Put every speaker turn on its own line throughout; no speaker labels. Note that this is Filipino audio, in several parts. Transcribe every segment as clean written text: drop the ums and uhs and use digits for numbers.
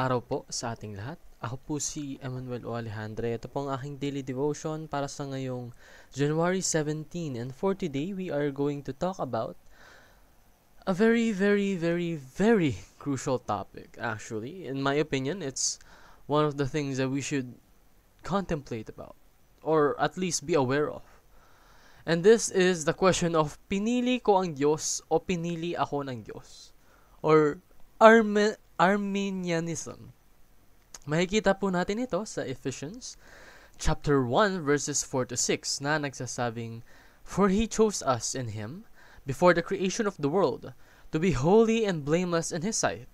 araw po sa ating lahat. Ako po si Emmanuel O. Alejandre. Ito po ang aking daily devotion para sa ngayong January 17. And for today, we are going to talk about a very, very, very, very crucial topic. Actually, in my opinion, it's one of the things that we should contemplate about, or at least be aware of. And this is the question of pinili ko ang Diyos o pinili ako ng Diyos? Or Arminianism. Makikita po natin ito sa Ephesians chapter 1 verses 4 to 6 na nagsasabing, "For He chose us in Him before the creation of the world to be holy and blameless in His sight.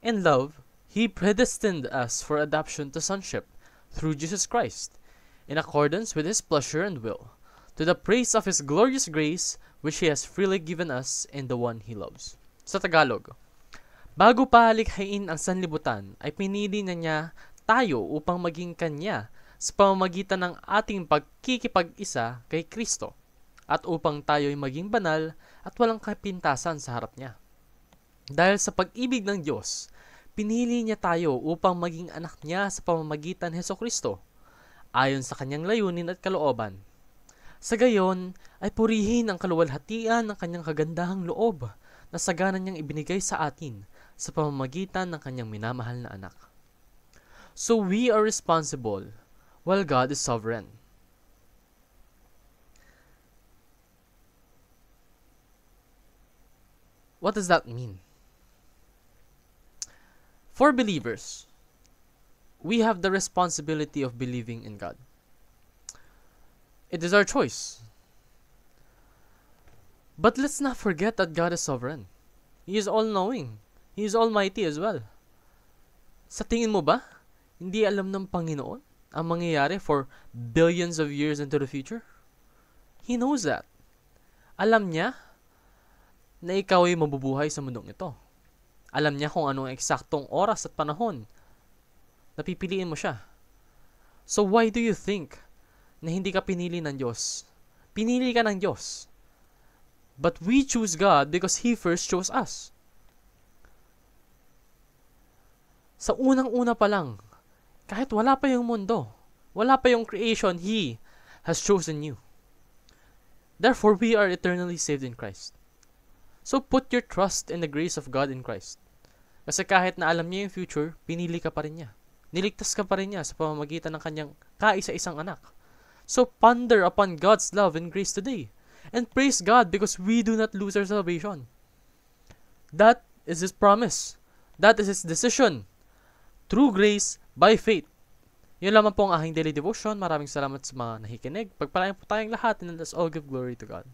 In love, He predestined us for adoption to sonship through Jesus Christ, in accordance with His pleasure and will, to the praise of His glorious grace which He has freely given us in the one He loves." Sa Tagalog, bago pa likhain ang sanlibutan, ay pinili na niya tayo upang maging Kanya sa pamamagitan ng ating pagkikipag-isa kay Kristo, at upang tayo'y maging banal at walang kapintasan sa harap niya. Dahil sa pag-ibig ng Diyos, pinili niya tayo upang maging anak niya sa pamamagitan Hesus Kristo, ayon sa Kanyang layunin at kalooban. Sa gayon, ay purihin ang kaluwalhatian ng Kanyang kagandahang loob na sagana niyang ibinigay sa atin sa pamamagitan ng Kanyang minamahal na anak. So we are responsible while God is sovereign. What does that mean? For believers, we have the responsibility of believing in God. It is our choice. But let's not forget that God is sovereign. He is all-knowing. He is almighty as well. Sa tingin mo ba, hindi alam ng Panginoon ang mangyayari for billions of years into the future? He knows that. Alam niya na ikaw ay mabubuhay sa mundong ito. Alam niya kung anong eksaktong oras at panahon na pipiliin mo siya. So why do you think na hindi ka pinili ng Diyos? Pinili ka ng Diyos. But we choose God because He first chose us. Sa unang-una pa lang, kahit wala pa yung mundo, wala pa yung creation, He has chosen you. Therefore, we are eternally saved in Christ. So put your trust in the grace of God in Christ. Kasi kahit na alam niya yung future, pinili ka pa rin niya. Niligtas ka pa rin niya sa pamamagitan ng Kanyang kaisa-isang anak. So ponder upon God's love and grace today. And praise God because we do not lose our salvation. That is His promise. That is His decision. Through grace, by faith. Yun lamang po ang aking daily devotion. Maraming salamat sa mga nakikinig. Pagpalain po tayong lahat and let's all give glory to God.